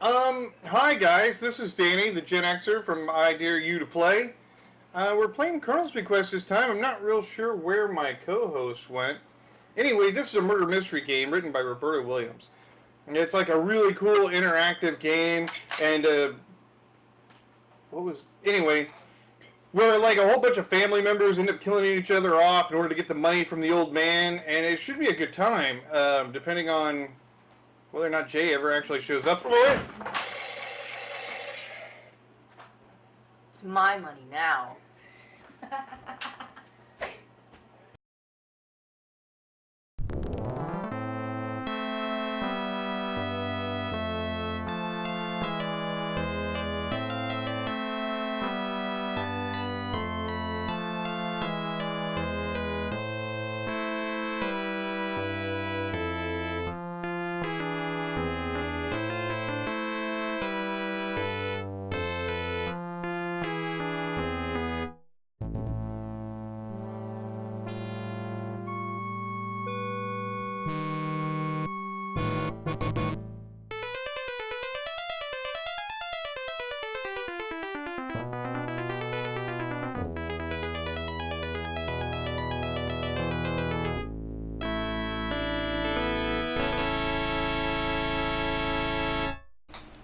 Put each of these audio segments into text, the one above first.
Hi guys, this is Danny, the Gen Xer from IDU2P. We're playing Colonel's Bequest this time. I'm not real sure where my co-host went. Anyway, this is a murder mystery game written by Roberta Williams. And it's like a really cool interactive game, and anyway, where like a whole bunch of family members end up killing each other off in order to get the money from the old man, and it should be a good time, depending on whether or not Jay ever actually shows up for it. It's my money now.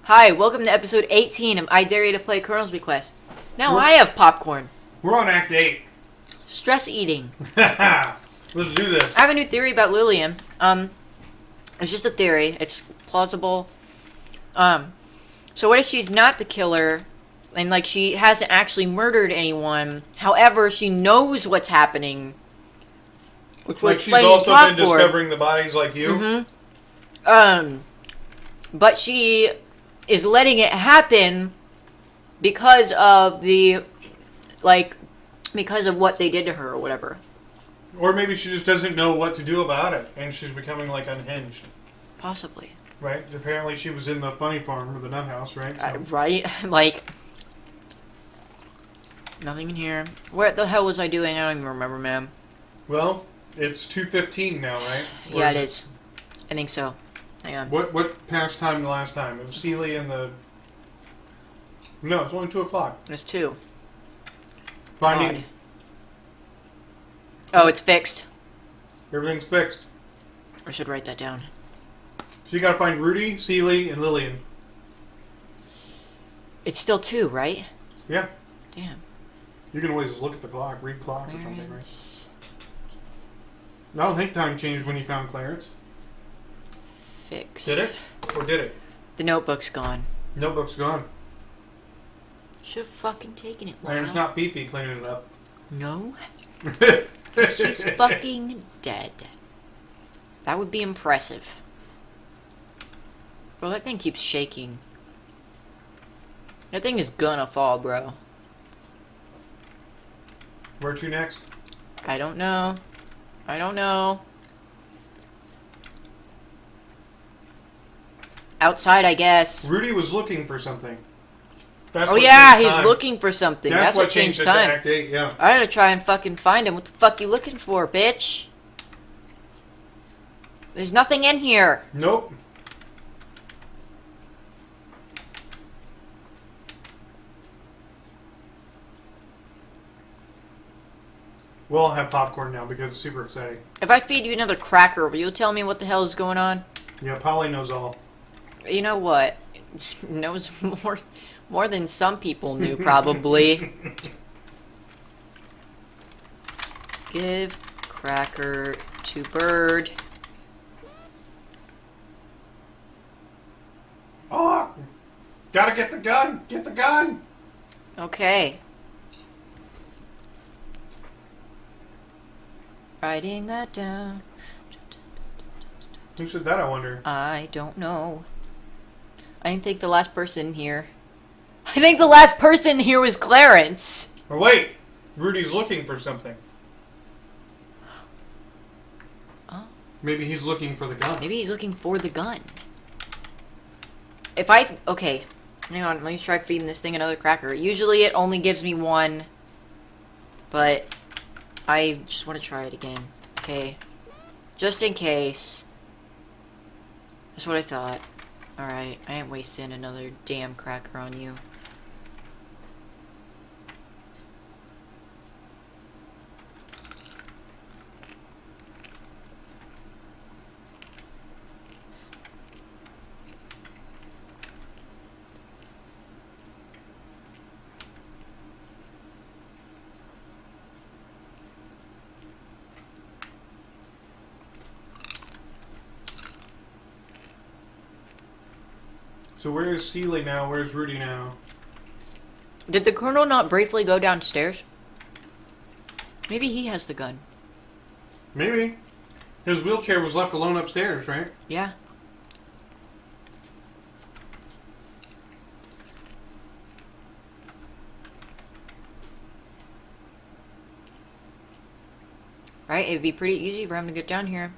Hi, welcome to episode 18 of I Dare You to Play Colonel's Bequest. Now I have popcorn. We're on Act 8. Stress eating. Let's do this. I have a new theory about Lillian. It's just a theory. It's plausible. So what if she's not the killer, and like she hasn't actually murdered anyone? However, she knows what's happening. Like she's also been discovering the bodies like you? Mm-hmm. But she is letting it happen because of because of what they did to her or whatever. Or maybe she just doesn't know what to do about it, and she's becoming, like, unhinged. Possibly. Right? Apparently she was in the funny farm, or the nut house, right? So. Right? Like, nothing in here. What the hell was I doing? I don't even remember, man. Well, it's 2:15 now, right? Or Yeah, it is. I think so. Hang on. What passed time the last time? It was Seeley and the... No, it's only 2 o'clock. It's 2. Finding... Oh, it's fixed. Everything's fixed. I should write that down. So you gotta find Rudy, Seeley, and Lillian. It's still 2, right? Yeah. Damn. You can always look at the clock, read clock or something, right? Clarence. I don't think time changed when you found Clarence. Fixed. Did it? Or did it? The notebook's gone. Notebook's gone. Should have fucking taken it. And it's not Fifi cleaning it up. No. She's fucking dead. That would be impressive. Bro, that thing keeps shaking. That thing is gonna fall, bro. Where to next? I don't know. I don't know. Outside, I guess. Rudy was looking for something. Oh yeah, he's looking for something. That's what changed time. Act 8, yeah. I gotta try and fucking find him. What the fuck you looking for, bitch? There's nothing in here. Nope. We'll all have popcorn now because it's super exciting. If I feed you another cracker, will you tell me what the hell is going on? Yeah, Polly knows all. You know what? Knows more than some people knew, probably. Give cracker to bird. Oh! Gotta get the gun! Get the gun! Okay. Writing that down. Who said that, I wonder? I don't know. I think the last person here... I think the last person here was Clarence! Or wait! Rudy's looking for something. Oh. Maybe he's looking for the gun. Maybe he's looking for the gun. If I... Okay. Hang on. Let me try feeding this thing another cracker. Usually it only gives me one. But... I just want to try it again. Okay. Just in case. That's what I thought. Alright, I ain't wasting another damn cracker on you. So where is Seeley now? Where's Rudy now? Did the Colonel not briefly go downstairs? Maybe he has the gun. Maybe. His wheelchair was left alone upstairs, right? Yeah. Right, it'd be pretty easy for him to get down here.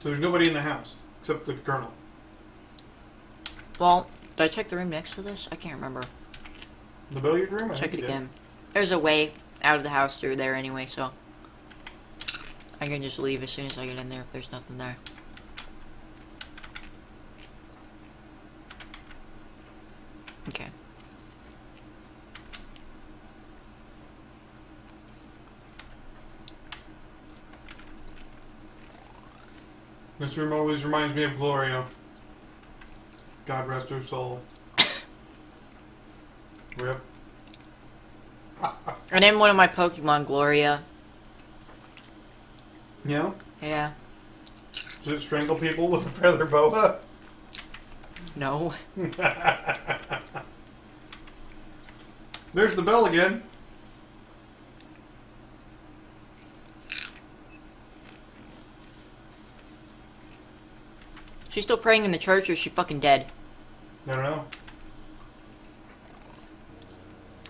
So there's nobody in the house except the Colonel. Well, did I check the room next to this? I can't remember. The billiard room? Check it again. There's a way out of the house through there anyway, so I can just leave as soon as I get in there if there's nothing there. Okay. This room always reminds me of Gloria. God rest her soul. Rip. I named one of my Pokemon Gloria. Yeah? Yeah. Does it strangle people with a feather boa? No. There's the bell again. She's still praying in the church, or is she fucking dead? I don't know.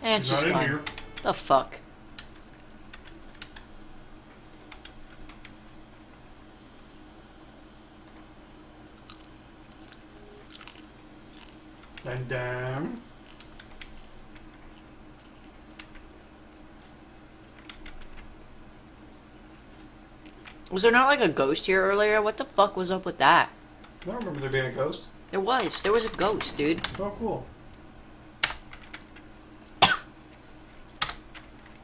And She's she's not gone. in here. The fuck? And damn. Was there not like a ghost here earlier? What the fuck was up with that? I don't remember there being a ghost. There was. There was a ghost, dude. Oh, cool.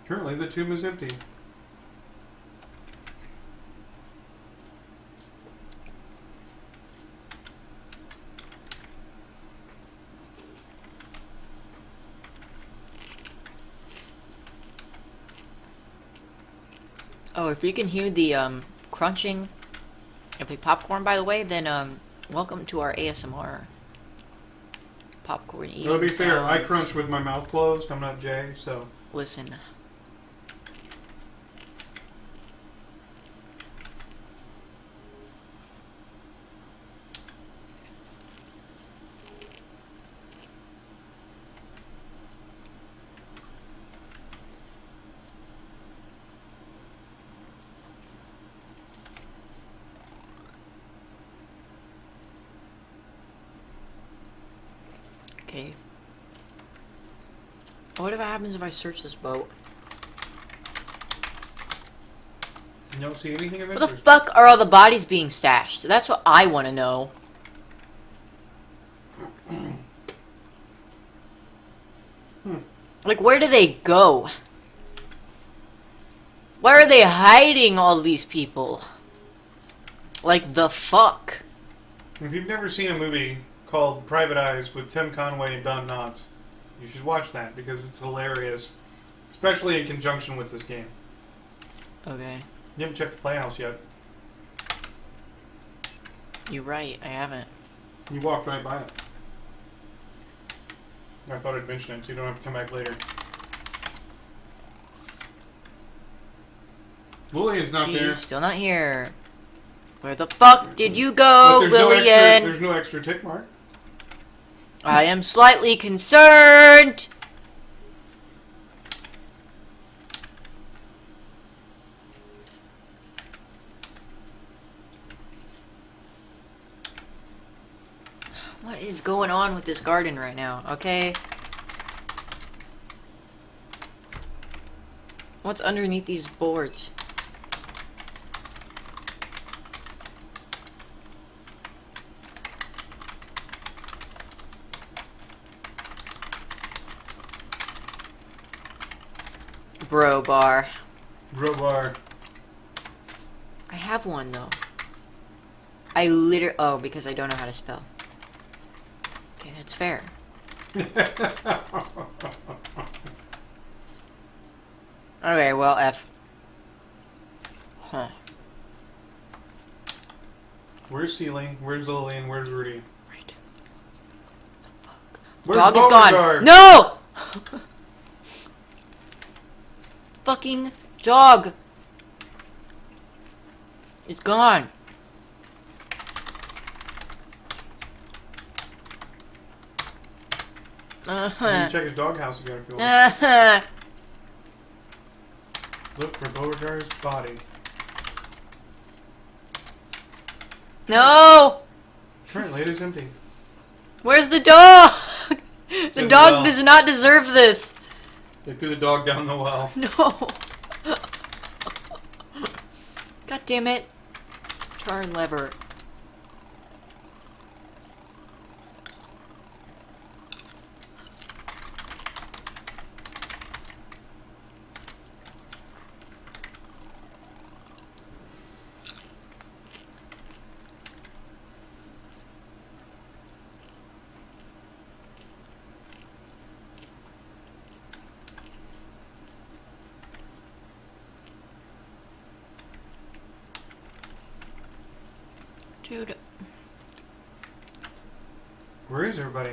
Currently, the tomb is empty. Oh, if you can hear the crunching of the popcorn, by the way, then welcome to our ASMR popcorn eating. To be fair, I sounds. crunch with my mouth closed. I'm not Jay, so. Listen. Okay. What happens if I search this boat? You don't see anything of Where the interest. fuck are all the bodies being stashed? That's what I want to know. Like, where do they go? Where are they hiding all these people? Like, the fuck? If you've never seen a movie called Private Eyes with Tim Conway and Don Knotts, you should watch that because it's hilarious, especially in conjunction with this game. Okay. You haven't checked the Playhouse yet. You're right, I haven't. You walked right by it. I thought I'd mention it so you don't have to come back later. Lillian's not She's there. still not here. Where the fuck did you But go, there's Lillian? there's no extra tick mark. I am slightly concerned. What is going on with this garden right now? Okay. What's underneath these boards? Bro bar. Robar. I have one though. Oh, because I don't know how to spell. Okay, that's fair. Okay, well, F. Huh. Where's Ceiling? Where's Lillian? Where's Rudy? Right. Where's Dog is gone. Beauregard? No! Fucking dog. It's gone. You Uh-huh. can check his doghouse again if you want. Uh-huh. Look for Beauregard's body. No! Currently, it is empty. Where's the dog? in The the dog well. does not deserve this. They threw the dog down the well. No. God damn it. Turn lever. Dude. Where is everybody?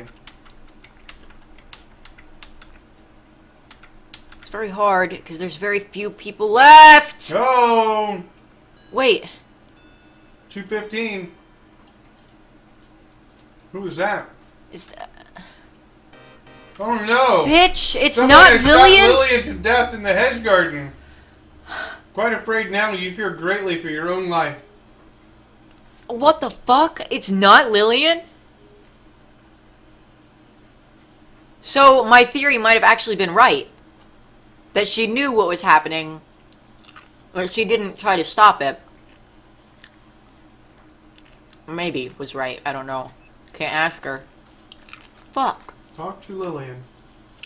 It's very hard because there's very few people left. Oh! Wait. 215. Who was that? Is Oh no! bitch, it's Somebody not has shot Lillian? Lillian to death in the hedge garden. Quite afraid now, you fear greatly for your own life. What the fuck? It's not Lillian? So my theory might have actually been right. That she knew what was happening. Or she didn't try to stop it. Maybe was right. I don't know. Can't ask her. Fuck. Talk to Lillian.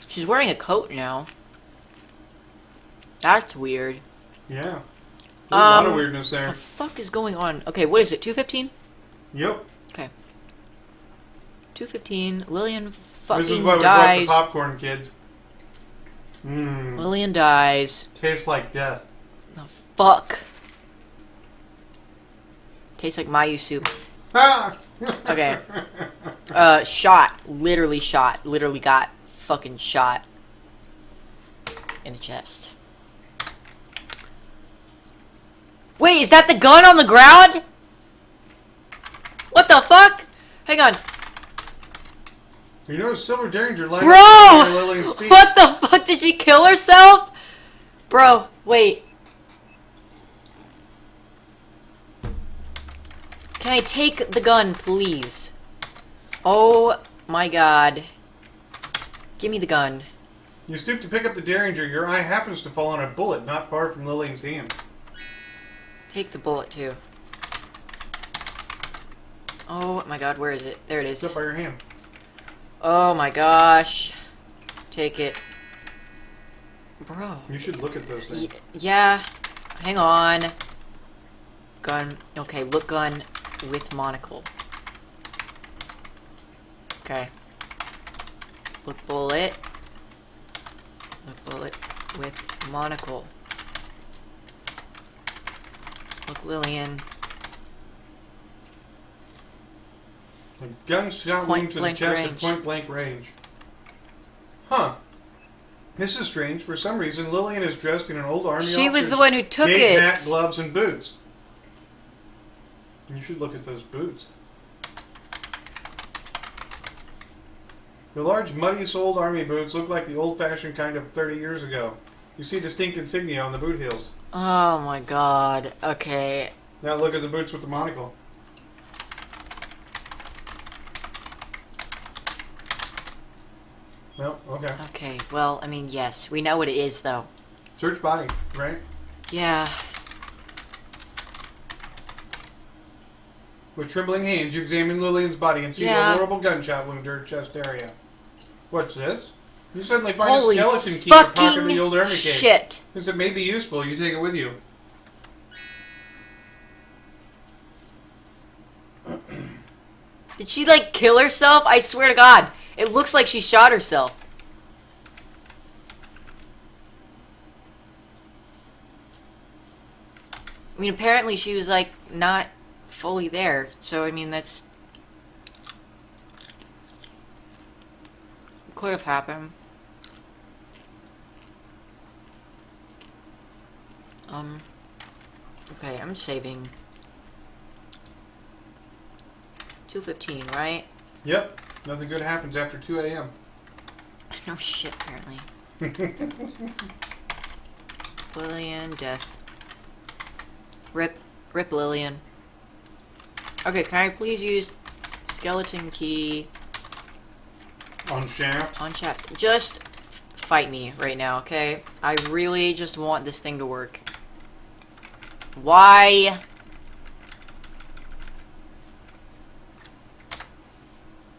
She's wearing a coat now. That's weird. Yeah. There's a lot of weirdness What there. the fuck is going on? Okay, what is it? 2:15? Yep. Okay. 2:15. Lillian This is fucking why we brought the dies. popcorn, kids. Mmm. Lillian dies. Tastes like death. The fuck. Tastes like Mayu soup. Okay. Shot. Literally shot. Literally got fucking shot. In the chest. Wait, is that the gun on the ground? What the fuck? Hang on. You know, Silver Derringer lined Bro! up near Lillian's feet. What the fuck? Did she kill herself? Bro, wait. Can I take the gun, please? Oh my god. Give me the gun. You stoop to pick up the Derringer. Your eye happens to fall on a bullet not far from Lillian's hand. Take the bullet, too. Oh my god, where is it? There it It's is. up by your hand. Oh my gosh. Take it. Bro. You should look at those things. Yeah. Hang on. Gun. Okay, look gun with monocle. Okay. Look bullet. Look bullet with monocle. Look Lillian. A gunshot Point wound to the blank chest at range. point blank range. Huh. This is strange. For some reason, Lillian is dressed in an old army She was officer's the one who took cape, it. hat, gloves, and boots. You should look at those boots. The large, muddy-soled army boots look like the old-fashioned kind of 30 years ago. You see distinct insignia on the boot heels. Oh my god. Okay. Now look at the boots with the monocle. Well, okay. Okay, well, I mean, yes. We know what it is, though. Search body, right? Yeah. With trembling hands, you examine Lillian's body and see Yeah. a horrible gunshot wound to her chest area. What's this? You suddenly find Holy a skeleton key in the pocket of fucking the old army cave. shit. Because it may be useful. You take it with you. Did she, like, kill herself? I swear to God. It looks like she shot herself. I mean, apparently she was, like, not fully there. So, I mean, that's... could have happened. Okay, I'm saving. 2:15, right? Yep. Nothing good happens after 2 a.m. No shit, apparently. Lillian, death. Rip Lillian. Okay, can I please use skeleton key On shaft. on chat? Just fight me right now, okay? I really just want this thing to work. Why?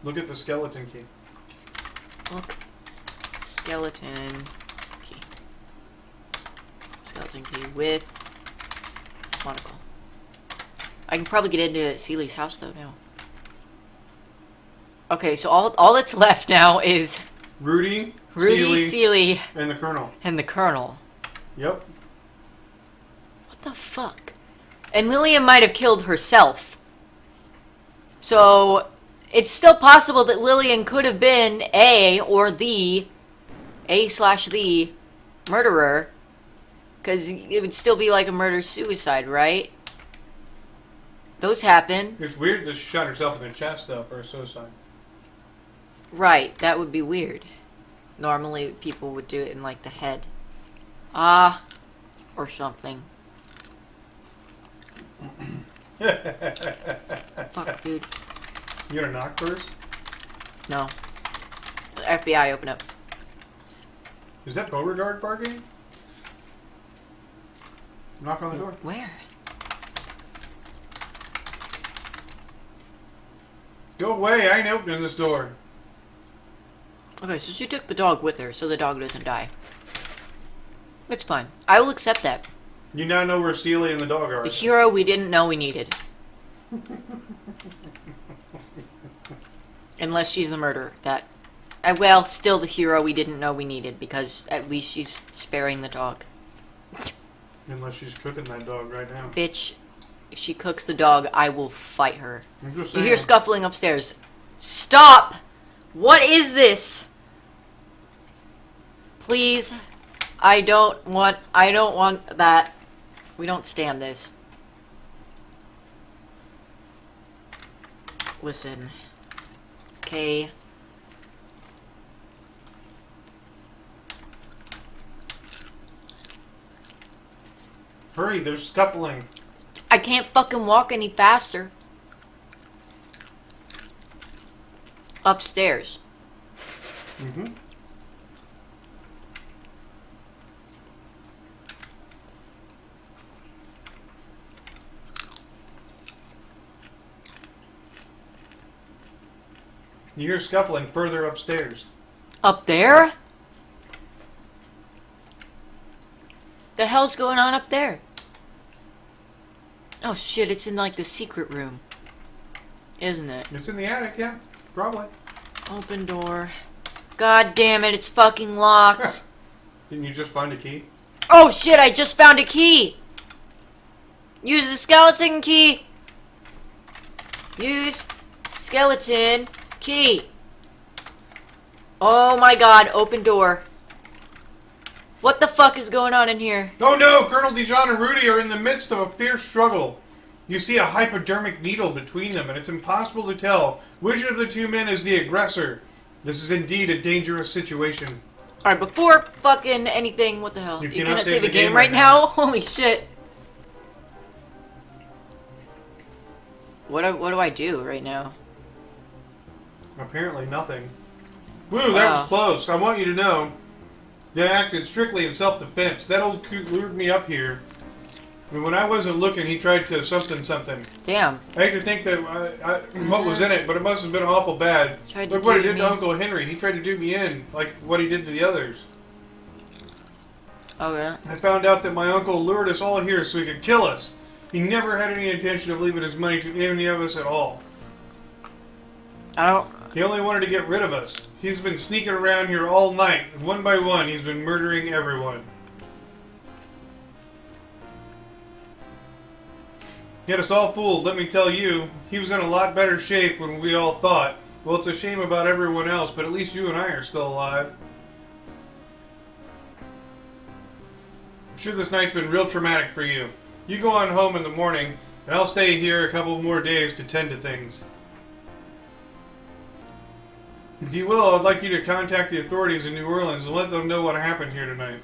Look at the skeleton key. Look. Skeleton key. Skeleton key with monocle. I can probably get into Seely's house though now. Okay, so all that's left now is Rudy, Seely, and the Colonel. and the Colonel. Yep. What the fuck? And Lillian might have killed herself. So it's still possible that Lillian could have been A/the murderer. Because it would still be like a murder-suicide, right? Those happen. It's weird that she shot herself in the chest, though, for a suicide. Right, that would be weird. Normally, people would do it in, like, the head. Or something. Fuck, dude. You gonna knock first? No. FBI, open up. Is that Beauregard barking? Knock on the door. Where? Go away, I ain't opening this door. Okay, so she took the dog with her, so the dog doesn't die. It's fine. I will accept that. You now know where Seely and the dog are. The hero we didn't know we needed. Unless she's the murderer. Well, still the hero we didn't know we needed, because at least she's sparing the dog. Unless she's cooking that dog right now. Bitch, if she cooks the dog, I will fight her. I'm just You saying. hear scuffling upstairs. Stop! What is this? Please. I don't want that. We don't stand this. Listen. Okay. Hurry, there's scuffling. I can't fucking walk any faster. Upstairs. Mm-hmm. You hear scuffling further upstairs. Up there? The hell's going on up there? Oh shit, it's in like the secret room. Isn't it? It's in the attic, yeah. Probably. Open door. God damn it, it's fucking locked. Didn't you just find a key? Oh shit, I just found a key! Use the skeleton key! Use skeleton key! Oh my god, open door. What the fuck is going on in here? Oh no! Colonel Dijon and Rudy are in the midst of a fierce struggle. You see a hypodermic needle between them, and it's impossible to tell which of the two men is the aggressor. This is indeed a dangerous situation. Alright, before fucking anything, what the hell? You You cannot cannot save save the a game game right right now? now. Holy shit. What do I do right now? Apparently nothing. Woo, that was close. I want you to know that I acted strictly in self-defense. That old coot lured me up here I mean, when I wasn't looking, he tried to something. Damn. I hate to think that what was in it, but it must have been awful bad. Look what he did to Uncle Henry. He tried to do me in, like what he did to the others. Oh, yeah? I found out that my uncle lured us all here so he could kill us. He never had any intention of leaving his money to any of us at all. He only wanted to get rid of us. He's been sneaking around here all night, and one by one he's been murdering everyone. He had us all fooled, let me tell you. He was in a lot better shape when we all thought. Well, it's a shame about everyone else, but at least you and I are still alive. I'm sure this night's been real traumatic for you. You go on home in the morning, and I'll stay here a couple more days to tend to things. If you will, I'd like you to contact the authorities in New Orleans and let them know what happened here tonight.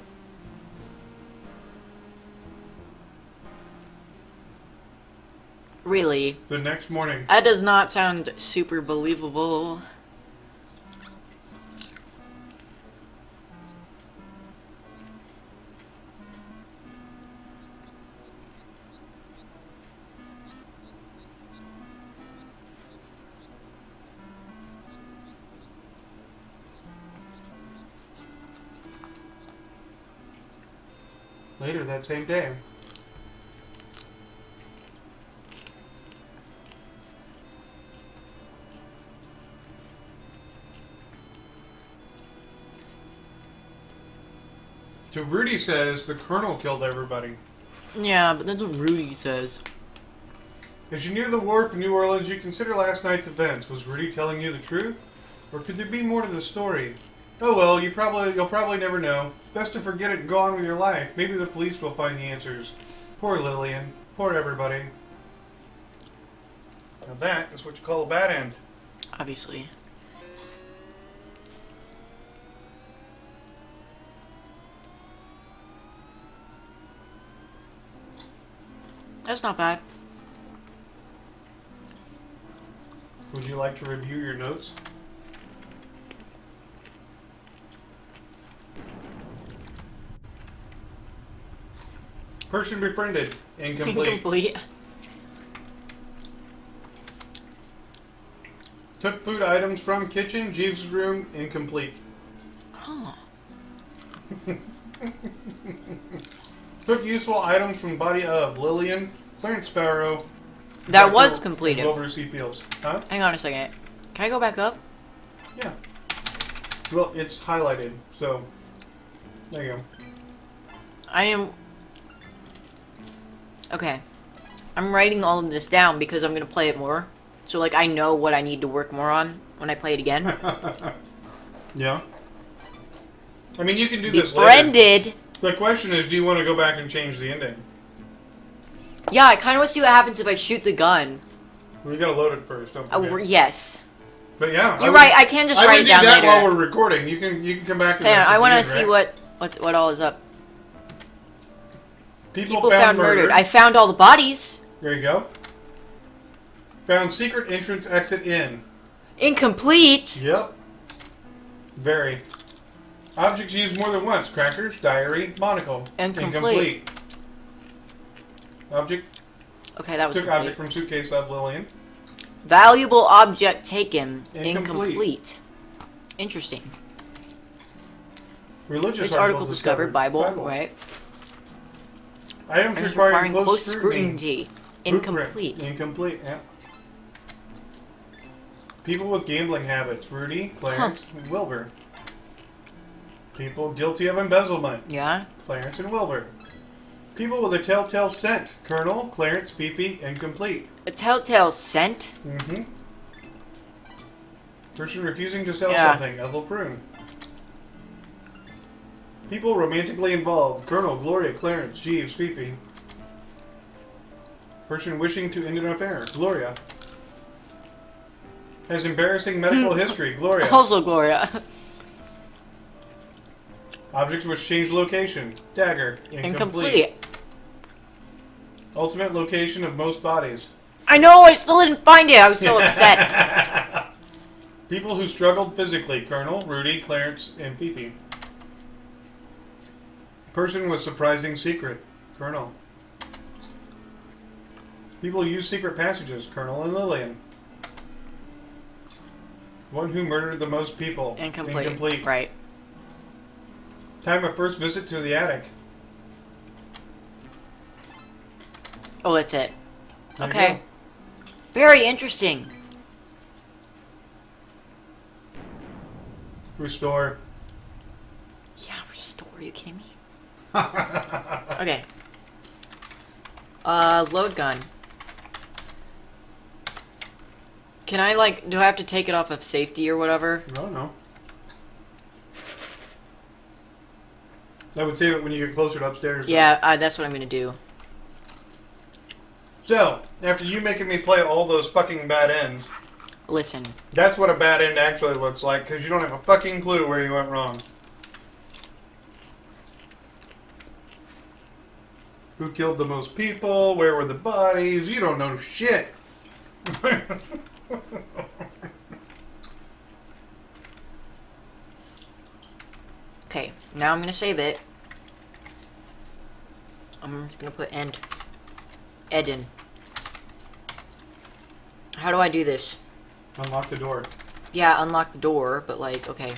Really? The next morning. That does not sound super believable. Later that same day. So Rudy says the Colonel killed everybody. Yeah, but that's what Rudy says. As you near the wharf in New Orleans, you consider last night's events. Was Rudy telling you the truth? Or could there be more to the story? Oh well, you'll probably never know. Best to forget it and go on with your life. Maybe the police will find the answers. Poor Lillian. Poor everybody. Now that is what you call a bad end. Obviously. That's not bad. Would you like to review your notes? Person befriended. Incomplete. Incomplete. Took food items from kitchen, Jeeves' room. Incomplete. Huh. Took useful items from body of Lillian, Clarence Sparrow. That was completed. Wilbur C. Peels. Huh? Hang on a second. Can I go back up? Yeah. Well, it's highlighted, so there you go. I am... Okay. I'm writing all of this down because I'm going to play it more. So, like, I know what I need to work more on when I play it again. Yeah. I mean, you can do this later. Befriended. The question is, do you want to go back and change the ending? Yeah, I kind of want to see what happens if I shoot the gun. Well, you got to load it first. Don't forget. Yes. But yeah, you're right. I can just write it down later. I would do that while we're recording. You can come back to this. I want to see what all is up. People found murdered. I found all the bodies. There you go. Found secret entrance exit in. Incomplete. Yep. Very. Objects used more than once. Crackers, diary, monocle. Incomplete. Object. Okay, that was took complete. Object from suitcase of Lillian. Valuable object taken. Incomplete. Interesting. Religious this article discovered. Bible. Right. Items requiring close scrutiny. Incomplete. Incomplete, yeah. People with gambling habits. Rudy, Clarence, and Wilbur. People guilty of embezzlement. Yeah. Clarence and Wilbur. People with a telltale scent. Colonel, Clarence, Phoebe, incomplete. A telltale scent? Mm-hmm. Person refusing to sell something. Ethel Prune. People romantically involved. Colonel, Gloria, Clarence, Jeeves, Fifi. Person wishing to end an affair. Gloria. Has embarrassing medical history. Gloria. Also Gloria. Objects which change location. Dagger. Incomplete. Ultimate location of most bodies. I know, I still didn't find it. I was so upset. People who struggled physically. Colonel, Rudy, Clarence, and Fifi. Person with surprising secret. Colonel. People use secret passages, Colonel and Lillian. One who murdered the most people. Incomplete. Right. Time of first visit to the attic. Oh, that's it. There Okay. Very interesting. Restore. Yeah, restore. Are you kidding me? Okay. Load gun. Can I, like, do I have to take it off of safety or whatever? I don't know. I would save it when you get closer to upstairs. Yeah, that's what I'm gonna do. So, after you making me play all those fucking bad ends, Listen. that's what a bad end actually looks like, because you don't have a fucking clue where you went wrong. Who killed the most people? Where were the bodies? You don't know shit. Okay, now I'm gonna save it. I'm just gonna put end. Eden. How do I do this? Unlock the door. Yeah, unlock the door, but like, okay.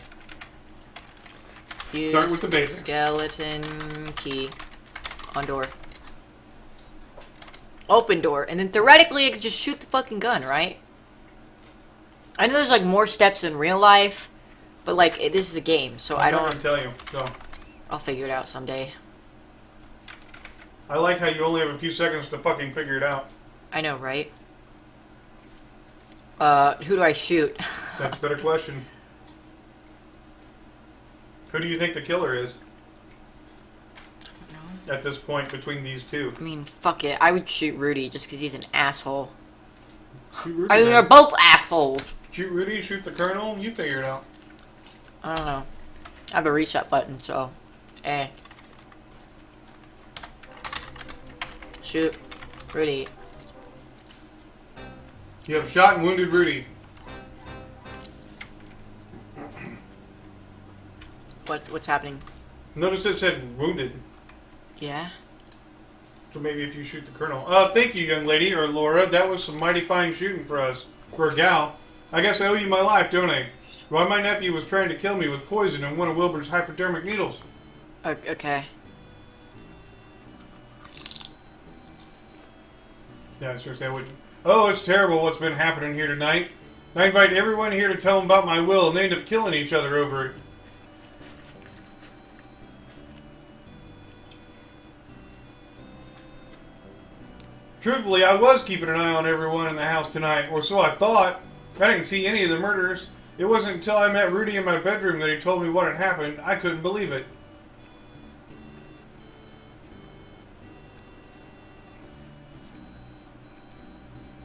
Use Start with the basics. Skeleton key on door. Open door, and then theoretically I could just shoot the fucking gun, right? I know there's like more steps in real life, but like this is a game, so I I'm don't. not gonna tell you. So I'll figure it out someday. I like how you only have a few seconds to fucking figure it out. I know, right? Who do I shoot? That's a better question. Who do you think the killer is? No. At this point between these two? I mean, fuck it. I would shoot Rudy just because he's an asshole. Shoot Rudy. I mean, then. they're both assholes. Shoot Rudy, shoot the Colonel, you figure it out. I don't know. I have a reset button, so. Shoot Rudy. You have shot and wounded Rudy. What's happening? Notice it said wounded. Yeah? So maybe if you shoot the Colonel. Thank you, young lady, or Laura. That was some mighty fine shooting for us. For a gal. I guess I owe you my life, don't I? Why, my nephew was trying to kill me with poison and one of Wilbur's hypodermic needles. Okay. Yeah, seriously, I wouldn't. Oh, it's terrible what's been happening here tonight. I invite everyone here to tell them about my will, and they end up killing each other over it. Truthfully, I was keeping an eye on everyone in the house tonight, or so I thought. I didn't see any of the murders. It wasn't until I met Rudy in my bedroom that he told me what had happened. I couldn't believe it.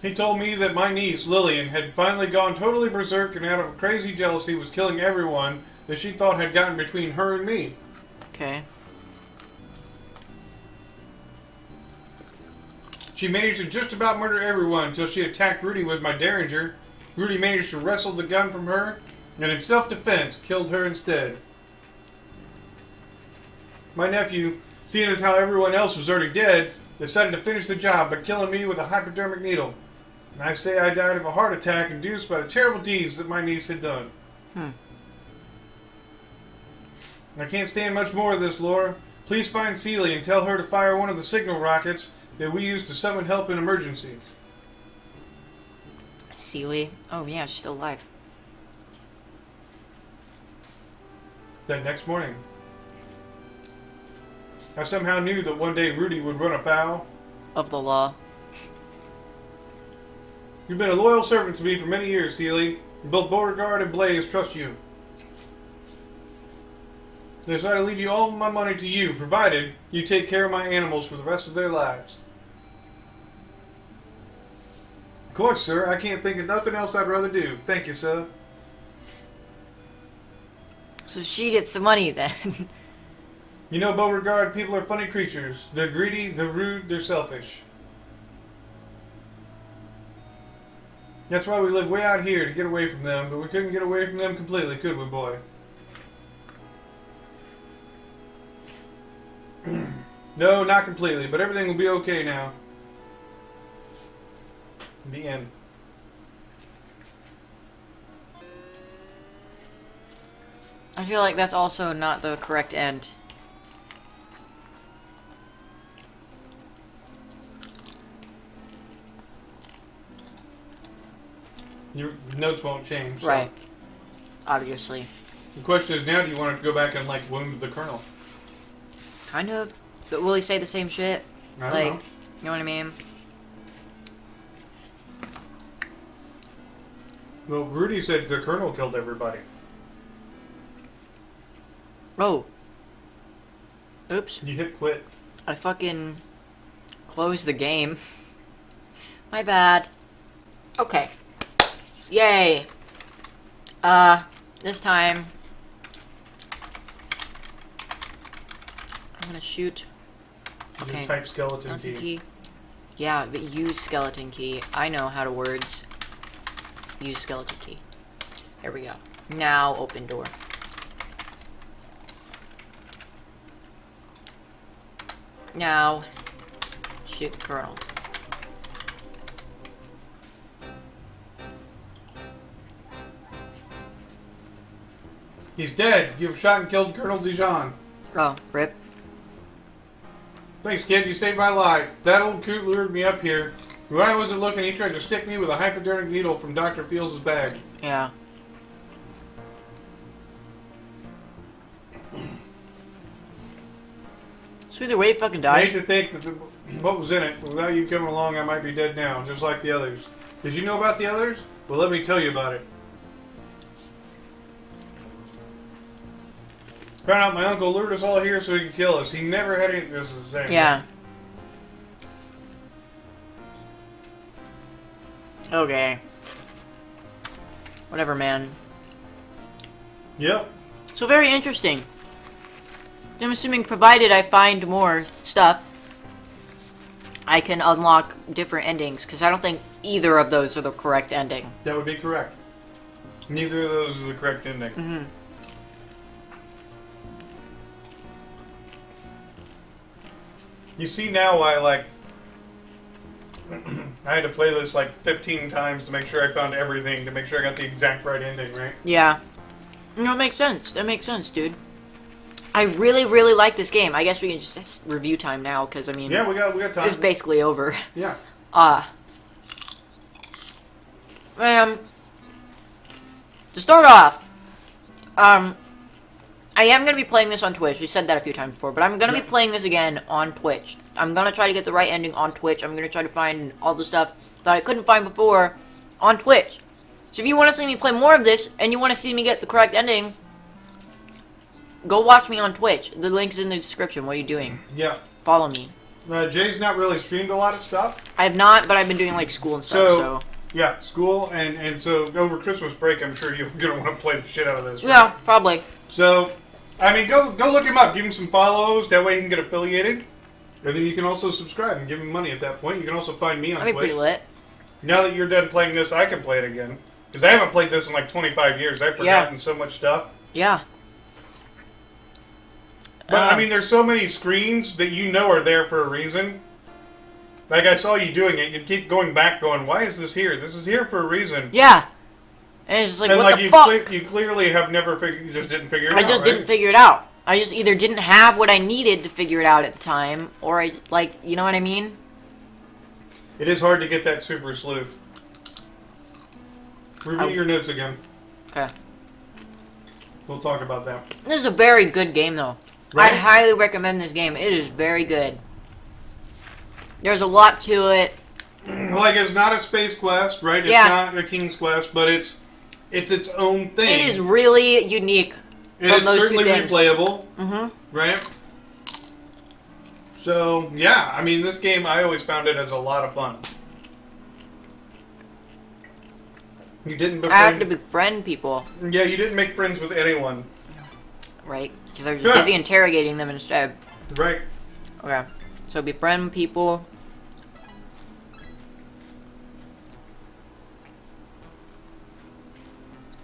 He told me that my niece, Lillian, had finally gone totally berserk and out of crazy jealousy was killing everyone that she thought had gotten between her and me. Okay. She managed to just about murder everyone until she attacked Rudy with my Derringer. Rudy managed to wrestle the gun from her, and in self-defense, killed her instead. My nephew, seeing as how everyone else was already dead, decided to finish the job by killing me with a hypodermic needle. And I say I died of a heart attack induced by the terrible deeds that my niece had done. I can't stand much more of this, Laura. Please find Celie and tell her to fire one of the signal rockets that we use to summon help in emergencies. Celie? Oh yeah, she's still alive. That next morning, I somehow knew that one day Rudy would run afoul. Of the law. You've been a loyal servant to me for many years, Celie. Both Beauregard and Blaze trust you. They decided to leave you all of my money to you, provided you take care of my animals for the rest of their lives. Of course, sir. I can't think of nothing else I'd rather do. Thank you, sir. So she gets the money then. You know, Beauregard, people are funny creatures. They're greedy, they're rude, they're selfish. That's why we live way out here, to get away from them, but we couldn't get away from them completely, could we, boy? No, not completely, but everything will be okay now. The end. I feel like that's also not the correct end. Your notes won't change. So. Right. Obviously. The question is now, do you want to go back and, like, wound the colonel? Kind of. But will he say the same shit? I don't Like, know. you know what I mean? Well, Rudy said the colonel killed everybody. Oh. Oops. You hit quit. I fucking closed the game. My bad. Okay. Yay. This time I'm gonna shoot. You Okay. just type skeleton Skeleton key. key. Yeah, but use skeleton key. I know how to words. Use skeleton key. Here we go. Now open door. Now shoot colonel. He's dead. You've shot and killed Colonel Dijon. Oh, rip. Thanks, kid. You saved my life. That old coot lured me up here. When I wasn't looking, he tried to stick me with a hypodermic needle from Dr. Fields' bag. Yeah. So either way, he fucking I dies. hate to think that what was in it. Without you coming along, I might be dead now, just like the others. Did you know about the others? Well, let me tell you about it. Found out my uncle lured us all here so he could kill us. He never had any... This is the same. Yeah. Okay. Whatever, man. Yep. So very interesting. I'm assuming provided I find more stuff, I can unlock different endings, because I don't think either of those are the correct ending. That would be correct. Neither of those is the correct ending. Mm-hmm. You see now why, like, I had to play this like 15 times to make sure I found everything, to make sure I got the exact right ending, right? Yeah. No, it makes sense. That makes sense, dude. I really, really like this game. I guess we can just review time now, because, I mean... Yeah, we got time. It's basically over. Yeah. To start off, I am going to be playing this on Twitch. We said that a few times before, but I'm going to be playing this again on Twitch. I'm going to try to get the right ending on Twitch. I'm going to try to find all the stuff that I couldn't find before on Twitch. So if you want to see me play more of this, and you want to see me get the correct ending, go watch me on Twitch. The link's in the description. What are you doing? Yeah. Follow me. Jay's not really streamed a lot of stuff. I have not, but I've been doing, like, school and stuff, so... Yeah, school, and so over Christmas break, I'm sure you're going to want to play the shit out of this, right? Yeah, probably. So, I mean, go look him up. Give him some follows. That way he can get affiliated. And then you can also subscribe and give him money at that point. You can also find me on That'd be Twitch. pretty lit. Now that you're done playing this, I can play it again. Because I haven't played this in like 25 years. I've forgotten so much stuff. Yeah. But, I mean, there's so many screens that you know are there for a reason. Like, I saw you doing it. You'd keep going back going, why is this here? This is here for a reason. Yeah. And it's just like, and what like the fuck? you clearly have never figured, you just didn't figure it out, I just right? didn't figure it out. I just either didn't have what I needed to figure it out at the time, or I, like, you know what I mean? It is hard to get that super sleuth. Review your notes again. Okay. We'll talk about that. This is a very good game, though. Right? I highly recommend this game. It is very good. There's a lot to it. Like, it's not a space quest, right? It's not a King's Quest, but it's its own thing. It is really unique. And from it's those certainly two games. replayable. Mm-hmm. Right? So, yeah, I mean, this game, I always found it as a lot of fun. You didn't befriend... I have to befriend people. Yeah, you didn't make friends with anyone. Right? Because I was busy interrogating them instead. Right. Okay. So befriend people.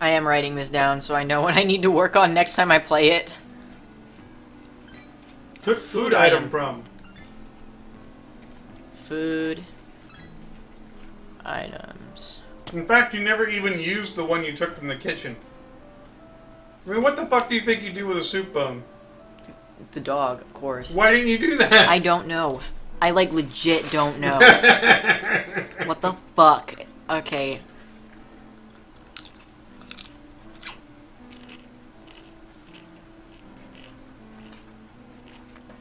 I am writing this down so I know what I need to work on next time I play it. Took food item from. Food. Items. In fact, you never even used the one you took from the kitchen. I mean, what the fuck do you think you do with a soup bone? The dog, of course. Why didn't you do that? I don't know. I, like, legit don't know. What the fuck? Okay.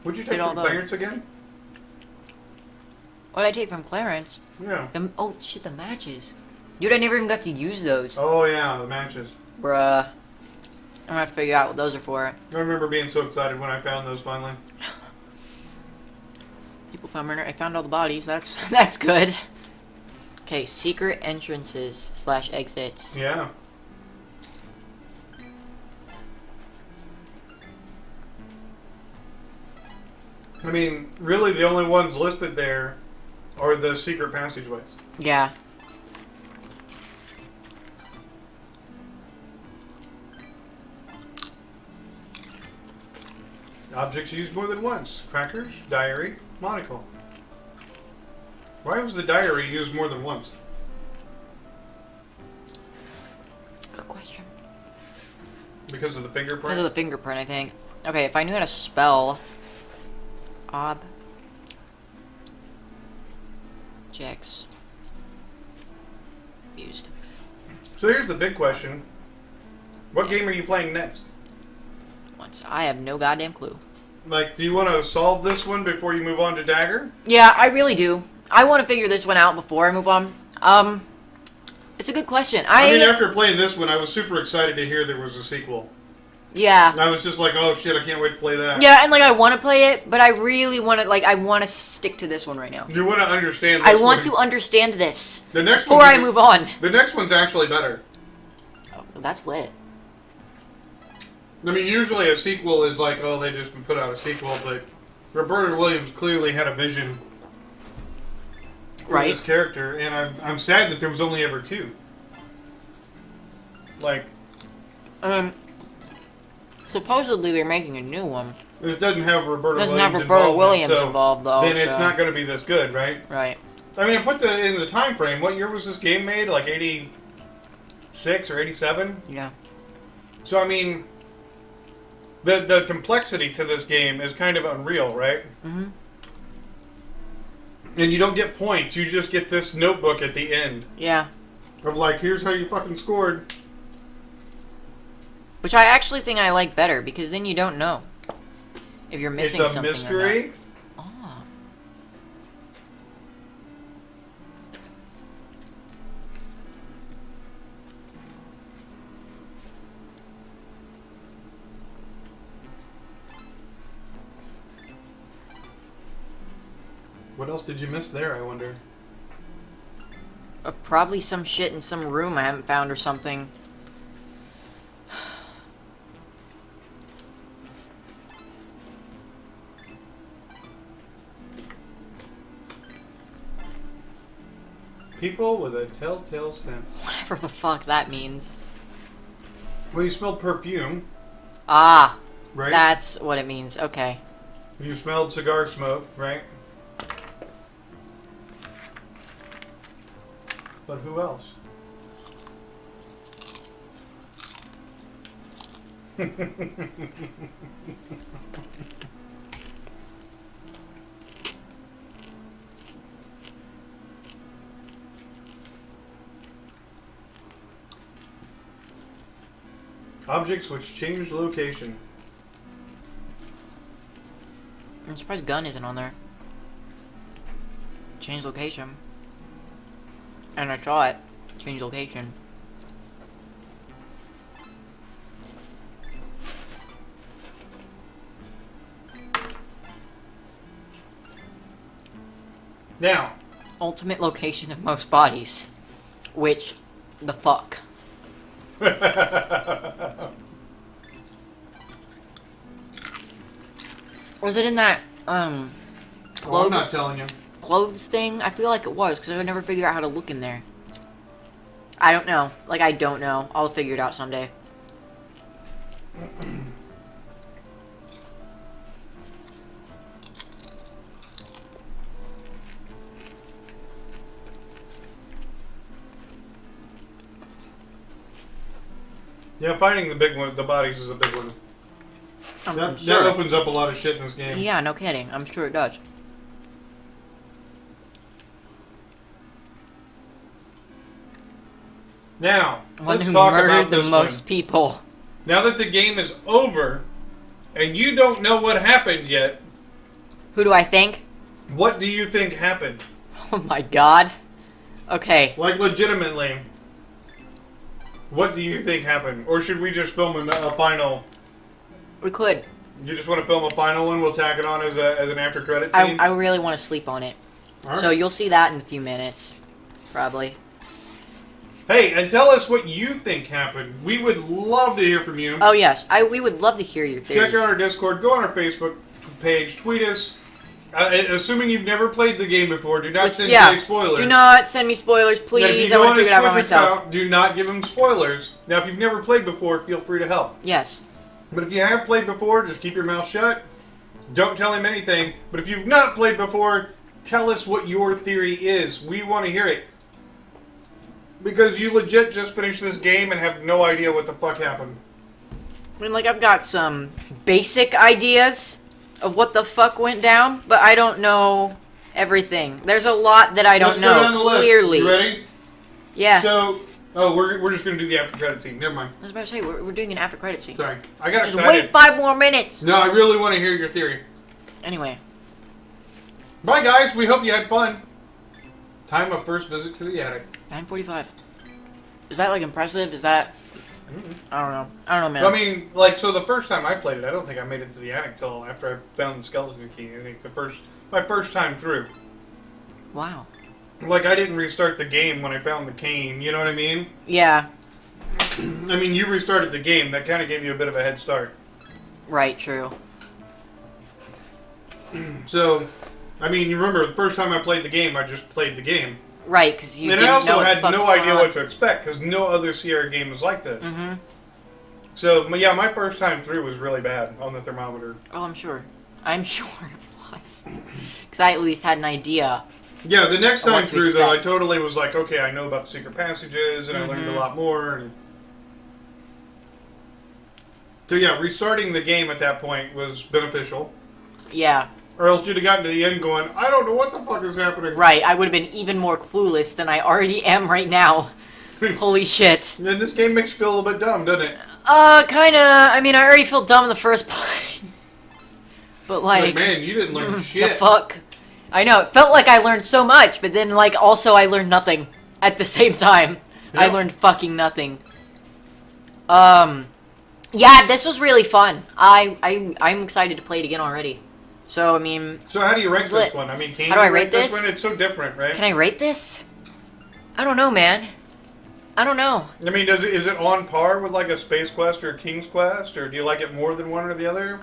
What'd you take from Clarence again? What did I take from Clarence? Yeah. Oh, shit, the matches. Dude, I never even got to use those. Oh, yeah, the matches. Bruh. I'm gonna have to figure out what those are for. I remember being so excited when I found those finally. People found murder. I found all the bodies. That's good. Okay, secret entrances / exits. Yeah. I mean, really the only ones listed there are the secret passageways. Yeah. Objects used more than once. Crackers, diary, monocle. Why was the diary used more than once? Good question. Because of the fingerprint? Because of the fingerprint, I think. Okay, if I knew how to spell... Objects. Used. So here's the big question. What game are you playing next? Once. I have no goddamn clue. Like, do you want to solve this one before you move on to Dagger? Yeah, I really do. I want to figure this one out before I move on. It's a good question. I mean, after playing this one, I was super excited to hear there was a sequel. Yeah. And I was just like, oh shit, I can't wait to play that. Yeah, and like I want to play it, but I really want to I want to stick to this one right now. You want to understand this I want to understand this the next before I move on. The next one's actually better. Oh, that's lit. I mean, usually a sequel is like, oh, they just put out a sequel, but Roberta Williams clearly had a vision for this character, and I'm sad that there was only ever 2. Like, supposedly they're making a new one. It doesn't have Roberta Doesn't Williams have Roberta Williams so involved though. Then it's not going to be this good, right? Right. I mean, put in the time frame. What year was this game made? Like 86 or 87? Yeah. So I mean, the complexity to this game is kind of unreal, right? Mm-hmm. And you don't get points. You just get this notebook at the end. Yeah. Of like, here's how you fucking scored. Which I actually think I like better, because then you don't know if you're missing something. It's a mystery. Or not. Oh. What else did you miss there, I wonder? Probably some shit in some room I haven't found or something. People with a telltale scent. Whatever the fuck that means. Well, you smelled perfume. Ah. Right? That's what it means. Okay. You smelled cigar smoke, right? But who else? Objects which change location. I'm surprised gun isn't on there. Change location. And I saw it. Change location. Now. Ultimate location of most bodies. Which, the fuck? Was it in that, Well, clothes, I'm not telling you. clothes thing? I feel like it was, because I would never figure out how to look in there. I don't know. Like, I don't know. I'll figure it out someday. Yeah, finding the big one, the bodies is a big one. That opens up a lot of shit in this game. Yeah, no kidding. I'm sure it does. Now, One let's who talk murdered about the this most one. people. Now that the game is over, and you don't know what happened yet, Who do I think? what do you think happened? Oh my god. Okay. Like, legitimately, what do you think happened? Or should we just film a final? We could. You just want to film a final one? We'll tack it on as an after credit I scene? really want to sleep on it. All right. So you'll see that in a few minutes. Probably. Hey, and tell us what you think happened. We would love to hear from you. Oh yes, we would love to hear your theories. Check out our Discord. Go on our Facebook page. Tweet us. Assuming you've never played the game before, do not send Jay spoilers. Do not send me spoilers, please. And if you I go want on to his figure it out by Twitch myself. account, do not give him spoilers. Now, if you've never played before, feel free to help. Yes. But if you have played before, just keep your mouth shut. Don't tell him anything. But if you've not played before, tell us what your theory is. We want to hear it. Because you legit just finished this game and have no idea what the fuck happened. I mean, like, I've got some basic ideas of what the fuck went down, but I don't know everything. There's a lot that I don't Let's go down know, the list. clearly. You ready? Yeah. So, we're just going to do the after credit scene. Never mind. I was about to say, we're doing an after credit scene. Sorry. I got Just excited. wait 5 more minutes. No, I really want to hear your theory. Anyway. Bye, guys. We hope you had fun. Time of first visit to the attic. 9:45. Is that, like, impressive? Is that... I don't know. I don't know, man. I mean, like, so the first time I played it, I don't think I made it to the attic till after I found the skeleton key. I think my first time through. Wow. Like, I didn't restart the game when I found the cane, you know what I mean? Yeah. I mean, you restarted the game. That kind of gave you a bit of a head start. Right, true. So, I mean, you remember, the first time I played the game, I just played the game. Right, because you And didn't I also know what the had fuck no was idea going what on. to expect, because no other Sierra game was like this. Mm-hmm. So, yeah, my first time through was really bad on the thermometer. Oh, I'm sure. I'm sure it was. Because I at least had an idea. Yeah, the next What time to through, though, I expect. totally was like, okay, I know about the secret passages, and I learned a lot more. And... So, yeah, restarting the game at that point was beneficial. Yeah. Or else you'd have gotten to the end going, I don't know what the fuck is happening. Right, I would have been even more clueless than I already am right now. Holy shit. And this game makes you feel a little bit dumb, doesn't it? Kinda. I mean, I already feel dumb in the first place. But, like... man, you didn't learn the shit. fuck? I know, it felt like I learned so much, but then, like, also I learned nothing at the same time. I Yep. learned fucking nothing. Yeah, this was really fun. I'm excited to play it again already. So, I mean... So how do you rank It's this lit. one? I mean, can How do you I rate rank this this? one? It's so different, right? Can I rate this? I don't know, man. I don't know. I mean, is it on par with like a Space Quest or a King's Quest, or do you like it more than one or the other?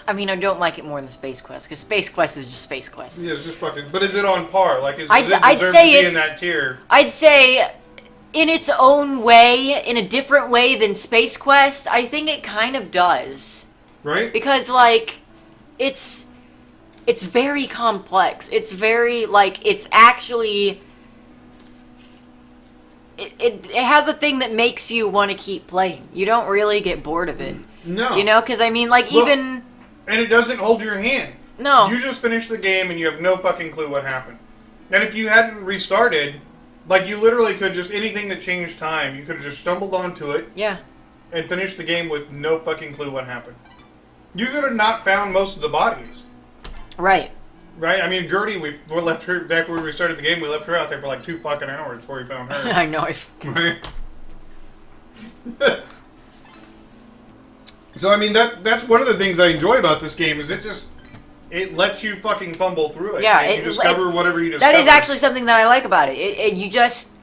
I mean, I don't like it more than Space Quest, because Space Quest is just Space Quest. Yeah, it's just fucking. But is it on par? Like, does it I'd deserve say to be in it's- that tier? I'd say, in its own way, in a different way than Space Quest, I think it kind of does. Right? Because, like, it's very complex. It's very, like, it's actually... It has a thing that makes you want to keep playing. You don't really get bored of it. No. You know? Because, I mean, like, Well- even... And it doesn't hold your hand. No. You just finished the game and you have no fucking clue what happened. And if you hadn't restarted, like, you literally could just, anything that changed time, you could have just stumbled onto it Yeah. and finished the game with no fucking clue what happened. You could have not found most of the bodies. Right. Right? I mean, Gertie, we left her, after we restarted the game, we left her out there for like 2 fucking hours before we found her. I know. Right? So, I mean, that's one of the things I enjoy about this game, is it lets you fucking fumble through it. Yeah, and you discover whatever you discover. That is actually something that I like about it. It just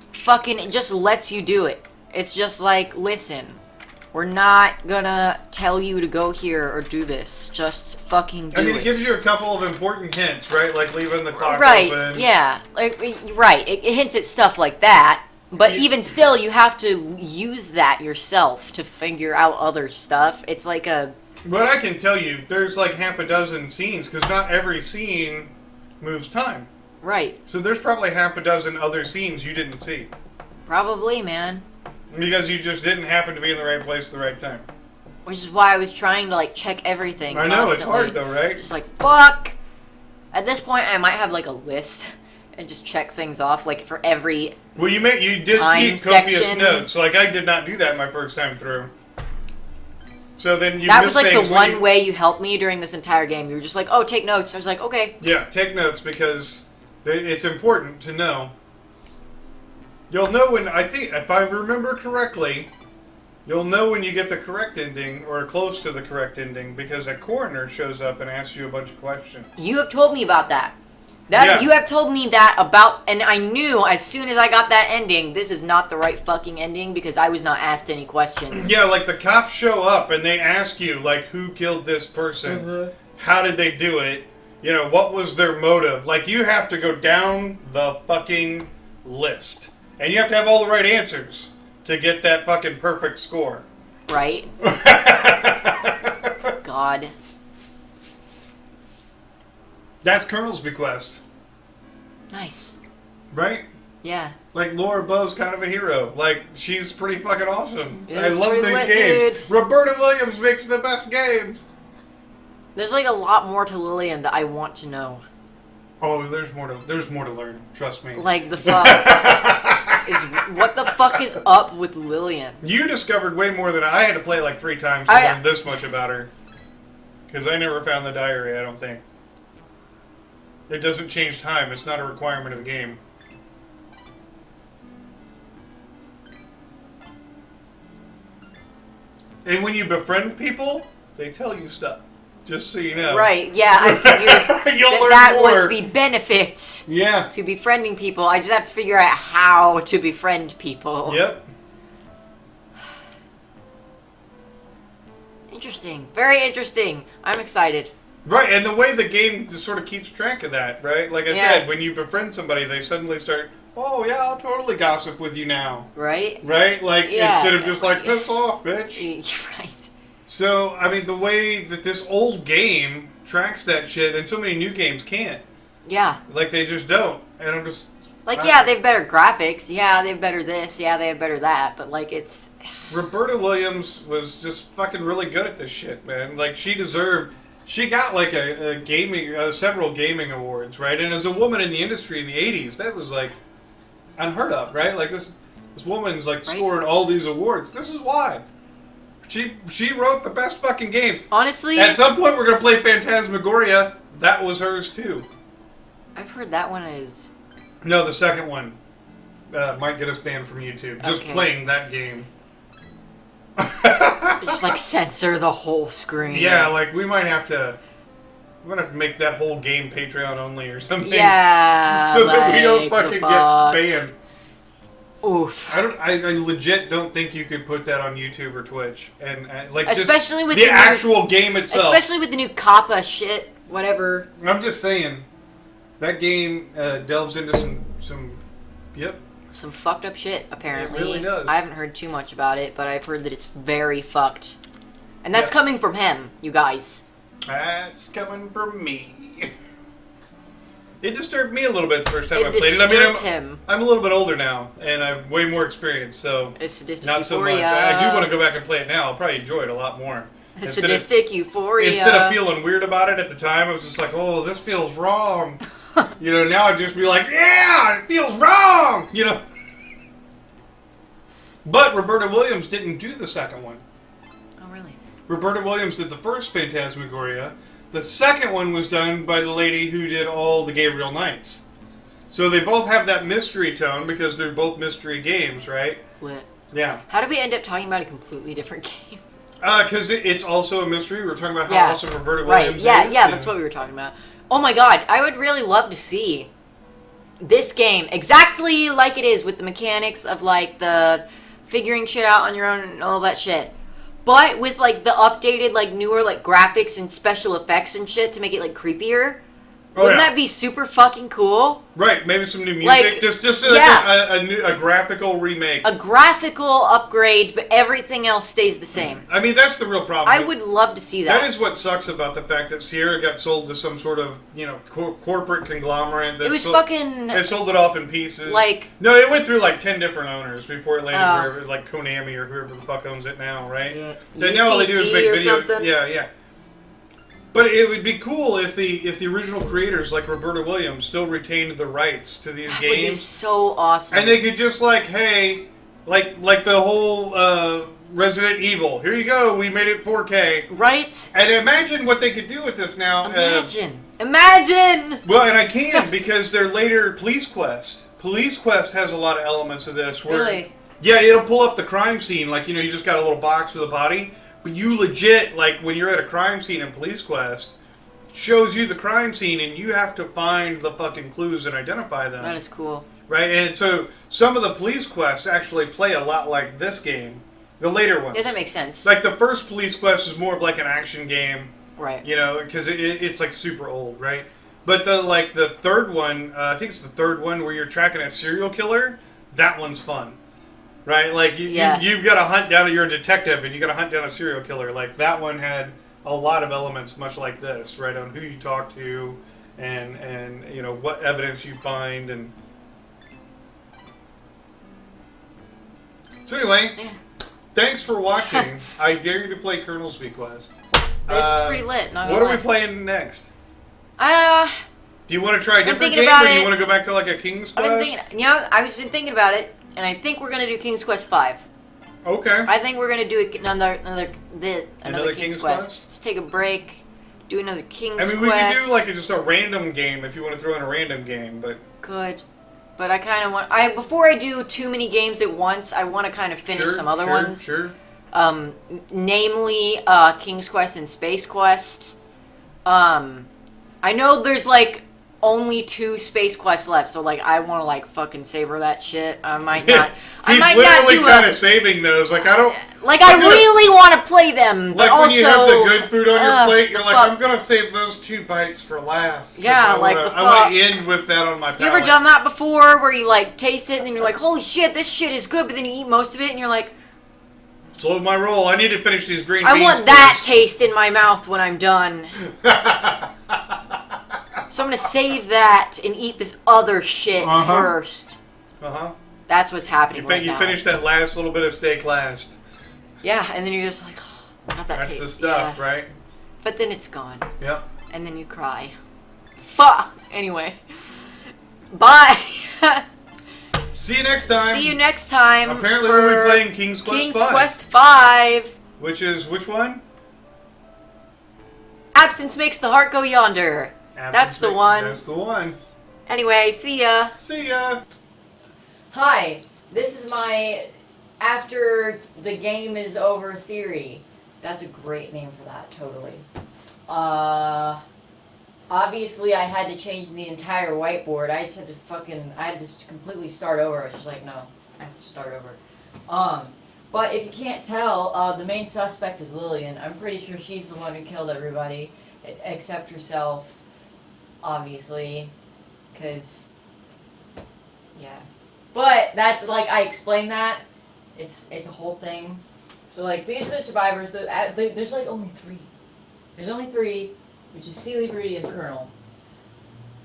lets you do it. It's just like, listen, we're not gonna tell you to go here or do this. Just fucking do I mean, it. it gives you a couple of important hints, right? Like leaving the clock Right, open. yeah. Like, right, it hints at stuff like that. But Yeah. even still, you have to use that yourself to figure out other stuff. It's like a... But I can tell you, there's like half a dozen scenes, because not every scene moves time. Right. So there's probably half a dozen other scenes you didn't see. Probably, man. Because you just didn't happen to be in the right place at the right time. Which is why I was trying to, like, check everything I know, constantly. it's hard though, right? Just like, fuck! At this point, I might have, like, a list and just check things off, like, for every Well, you did keep copious notes. Like, I did not do that my first time through. So then you That missed was, like, things the one way you helped me during this entire game. You were just like, oh, take notes. I was like, okay. Yeah, take notes because it's important to know. You'll know when, I think, if I remember correctly, you'll know when you get the correct ending or close to the correct ending because a coroner shows up and asks you a bunch of questions. You have told me about that. Yeah. You have told me that about, and I knew as soon as I got that ending, this is not the right fucking ending because I was not asked any questions. Yeah, like the cops show up and they ask you, like, who killed this person? Mm-hmm. How did they do it? You know, what was their motive? Like, you have to go down the fucking list. And you have to have all the right answers to get that fucking perfect score. Right? God. That's Colonel's Bequest. Nice. Right? Yeah. Like, Laura Bow's kind of a hero. Like, she's pretty fucking awesome. Yeah, I love pretty these lit, games. dude. Roberta Williams makes the best games. There's like a lot more to Lillian that I want to know. Oh, there's more to learn. Trust me. Like the fuck what the fuck is up with Lillian? You discovered way more than I had to play like 3 times to learn this much about her. Because I never found the diary, I don't think. It doesn't change time. It's not a requirement of the game. And when you befriend people, they tell you stuff. Just so you know. Right, yeah, I figured that was the benefits to befriending people. I just have to figure out how to befriend people. Yep. Interesting. Very interesting. I'm excited. Right, and the way the game just sort of keeps track of that, right? Like I said, when you befriend somebody, they suddenly start, oh yeah, I'll totally gossip with you now. Right? Right? Like, instead of just like, piss off, bitch. Right. So, I mean, the way that this old game tracks that shit, and so many new games can't. Yeah. Like, they just don't. And I'm just... Like, yeah, they have better graphics. Yeah, they have better this. Yeah, they have better that. But, like, it's... Roberta Williams was just fucking really good at this shit, man. Like, she deserved... She got, like, several gaming awards, right? And as a woman in the industry in the 80s, that was, like, unheard of, right? Like, this woman's, like, scored all these awards. This is why. She wrote the best fucking games. Honestly... At some point, we're going to play Phantasmagoria. That was hers, too. I've heard that one is... No, the second one might get us banned from YouTube. Just playing that game. Just, like, censor the whole screen. Yeah, like, we might have to... We're going to have to make that whole game Patreon only or something. Yeah, so that we don't fucking get banned. Oof. I legit don't think you could put that on YouTube or Twitch. And like, especially just with the actual game itself. Especially with the new Kappa shit, whatever. I'm just saying, that game delves into some fucked up shit, apparently. It really does. I haven't heard too much about it, but I've heard that it's very fucked. And that's coming from him, you guys. That's coming from me. It disturbed me a little bit the first time I played it. I mean, I'm a little bit older now, and I have way more experience, so it's sadistic not euphoria. so much. I do want to go back and play it now. I'll probably enjoy it a lot more. Sadistic euphoria. Instead of feeling weird about it at the time, I was just like, oh, this feels wrong. You know, now I'd just be like, yeah, it feels wrong! You know? But Roberta Williams didn't do the second one. Oh, really? Roberta Williams did the first Phantasmagoria. The second one was done by the lady who did all the Gabriel Knights. So they both have that mystery tone because they're both mystery games, right? What? Yeah. How did we end up talking about a completely different game? Because it's also a mystery. We were talking about how awesome Roberta Williams is. Yeah, that's what we were talking about. Oh my god, I would really love to see this game exactly like it is with the mechanics of, like, the figuring shit out on your own and all that shit. But with, like, the updated, like, newer, like, graphics and special effects and shit to make it, like, creepier. Oh, Wouldn't yeah. that be super fucking cool? Right, maybe some new music. Like, just yeah. a graphical remake. A graphical upgrade, but everything else stays the same. I mean, that's the real problem. I would love to see that. That is what sucks about the fact that Sierra got sold to some sort of, corporate conglomerate. That It was fucking... They sold it off in pieces. Like... No, it went through like 10 different owners before it landed wherever, like Konami or whoever the fuck owns it now, right? Yeah. Now all they do is make video. Something? Yeah. But it would be cool if the original creators, like Roberta Williams, still retained the rights to these That games. would be so awesome. And they could just hey, like the whole Resident Evil. Here you go, we made it 4K. Right? And imagine what they could do with this now. Imagine! Well, and I can because their later Police Quest. Police Quest has a lot of elements of this. Where, Really? Yeah, it'll pull up the crime scene. Like, you just got a little box with a body. But you legit, like, when you're at a crime scene in Police Quest, shows you the crime scene and you have to find the fucking clues and identify them. That is cool. Right? And so some of the Police Quests actually play a lot like this game. The later ones. Yeah, that makes sense. Like, the first Police Quest is more of like an action game. Right. Because it's like super old, right? But the third one, I think it's the third one where you're tracking a serial killer, that one's fun. Right? Like, you've got to hunt down, you're a detective, and you got to hunt down a serial killer. Like, that one had a lot of elements much like this, right? On who you talk to and what evidence you find. And so anyway, thanks for watching. I dare you to play Colonel's Bequest. This is pretty lit. What are we playing next? Do you want to try a different game, or do you want to go back to like a King's Quest? I've been thinking about it, and I think we're gonna do King's Quest 5. Okay. I think we're gonna do another King's Quest. Quest. Just take a break, do another King's Quest. I mean, we could do like just a random game if you want to throw in a random game, but could. But I kind of want. Before I do too many games at once, I want to kind of finish some other ones. Sure. Namely, King's Quest and Space Quest. I know there's like only 2 Space Quests left, so like I want to like fucking savor that shit. I might not. He's literally kind of saving those. Like I don't. Like I really want to play them. Like but when also, you have the good food on your plate, you're like, I'm gonna save those 2 bites for last. Yeah, I want to end with that on my palate. You ever done that before, where you like taste it and then you're like, holy shit, this shit is good, but then you eat most of it and you're like, slow my roll. I need to finish these green beans. I want that taste in my mouth when I'm done. So I'm gonna save that and eat this other shit first. That's what's happening right now. You finish that last little bit of steak last. Yeah, and then you're just like, oh, not that taste. That's the stuff, right? But then it's gone. Yep. And then you cry. Fuck. Anyway. Bye. See you next time. See you next time. Apparently we'll be playing King's Quest 5. King's Quest 5. Which is which one? Absence makes the heart go yonder. That's the one. That's the one. Anyway, see ya. See ya. Hi. This is my after the game is over theory. That's a great name for that, totally. Obviously I had to change the entire whiteboard. I just had to completely start over. I was just like, no, I have to start over. But if you can't tell, the main suspect is Lillian. I'm pretty sure she's the one who killed everybody, except herself, obviously, because, yeah. But that's, like, I explained that. It's a whole thing. So, like, these are the survivors. There's, like, only 3. There's only 3, which is Celie, Rudy, and Colonel.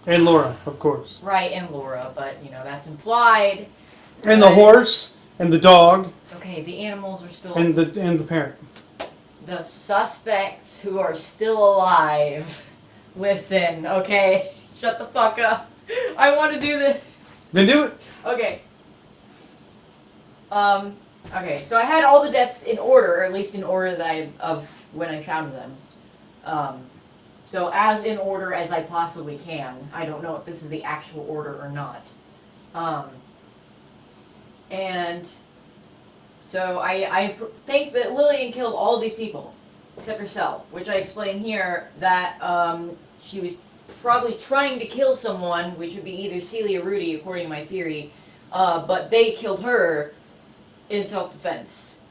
And Laura, of course. Right, and Laura, but, that's implied. And the horse, and the dog. Okay, the animals are still... And the parent. The suspects who are still alive. Listen, okay? Shut the fuck up. I want to do this. Then do it. Okay. Okay, so I had all the deaths in order, or at least in order that of when I found them. So as in order as I possibly can. I don't know if this is the actual order or not. And so I think that Lillian killed all these people, except herself, which I explain here that she was probably trying to kill someone, which would be either Celie or Rudy, according to my theory, but they killed her in self-defense.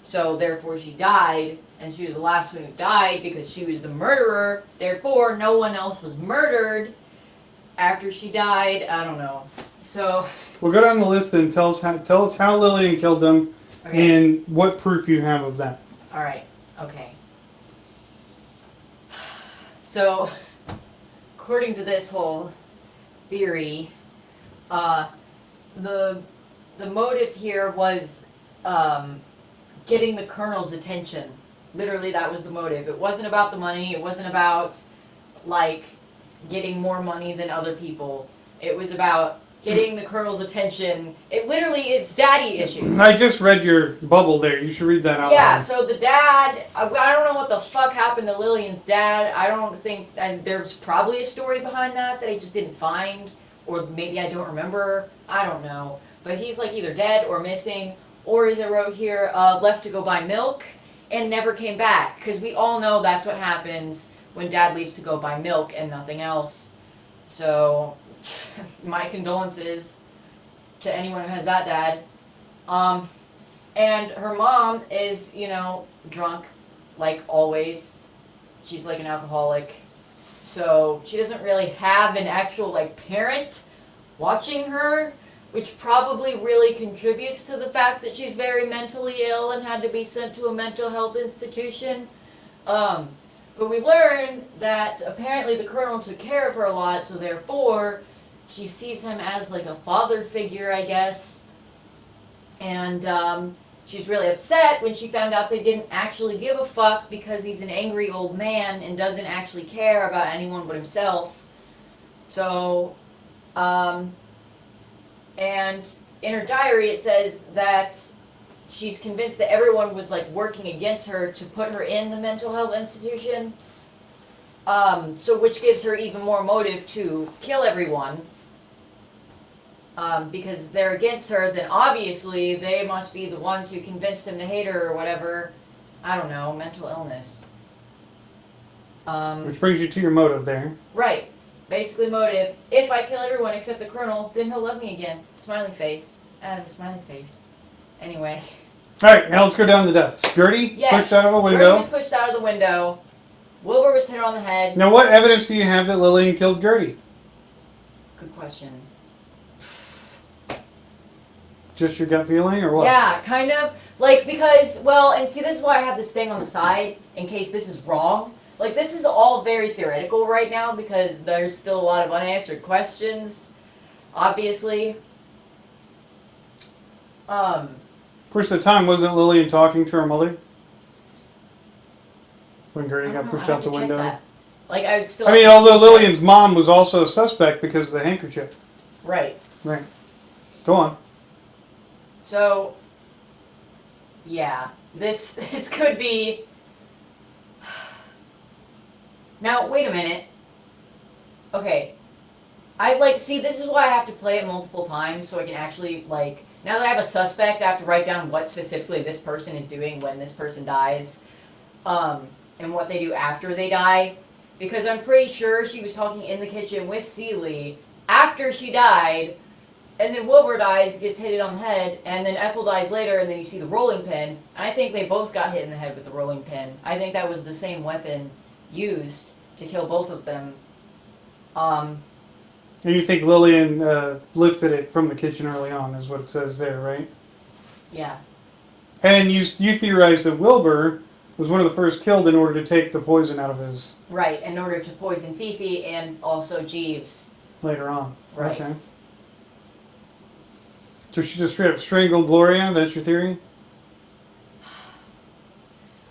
So therefore she died, and she was the last one who died because she was the murderer. Therefore, no one else was murdered after she died. I don't know. So We'll go down the list and tell us how Lillian killed them okay. and what proof you have of that. All right. Okay. So, according to this whole theory, the motive here was getting the colonel's attention. Literally, that was the motive. It wasn't about the money. It wasn't about like getting more money than other people. It was about getting the colonel's attention. It's daddy issues. I just read your bubble there. You should read that out Yeah, loud. so the dad, I don't know what the fuck happened to Lillian's dad. I don't think, and there's probably a story behind that I just didn't find, or maybe I don't remember. I don't know. But he's like either dead or missing, or as I wrote here, left to go buy milk and never came back. Because we all know that's what happens when dad leaves to go buy milk and nothing else. So, my condolences to anyone who has that dad. And her mom is, drunk, like always. She's like an alcoholic. So she doesn't really have an actual, parent watching her, which probably really contributes to the fact that she's very mentally ill and had to be sent to a mental health institution. But we learned that apparently the colonel took care of her a lot, so therefore she sees him as like a father figure, I guess. And she's really upset when she found out they didn't actually give a fuck because he's an angry old man and doesn't actually care about anyone but himself. So, and in her diary it says that she's convinced that everyone was like working against her to put her in the mental health institution. So which gives her even more motive to kill everyone. Because if they're against her, then obviously they must be the ones who convinced him to hate her or whatever. I don't know, mental illness. Which brings you to your motive there. Right. Basically motive. If I kill everyone except the colonel, then he'll love me again. Smiley face. I have a smiley face. Anyway. Alright, now let's go down the deaths. Gertie, Yes. pushed out of a window. Gertie was pushed out of the window. Wilbur was hit on the head. Now, what evidence do you have that Lillian killed Gertie? Good question. Just your gut feeling, or what? Yeah, kind of. Because, and see, this is why I have this thing on the side, in case this is wrong. This is all very theoretical right now, because there's still a lot of unanswered questions, obviously. Of course, at the time, wasn't Lillian talking to her mother? When Gertie got pushed out the window? That. I would still... although Lillian's mom was also a suspect because of the handkerchief. Right. Right. Go on. So, yeah, this could be... Now, wait a minute. Okay. See, this is why I have to play it multiple times, so I can actually, now that I have a suspect, I have to write down what specifically this person is doing when this person dies, and what they do after they die. Because I'm pretty sure she was talking in the kitchen with Celie after she died, and then Wilbur dies, gets hit on the head, and then Ethel dies later, and then you see the rolling pin. And I think they both got hit in the head with the rolling pin. I think that was the same weapon used to kill both of them. And you think Lillian lifted it from the kitchen early on, is what it says there, right? Yeah. And you theorized that Wilbur was one of the first killed in order to take the poison out of his... Right, in order to poison Fifi and also Jeeves. Later on. Right. Okay. So she just straight up strangled Gloria? That's your theory?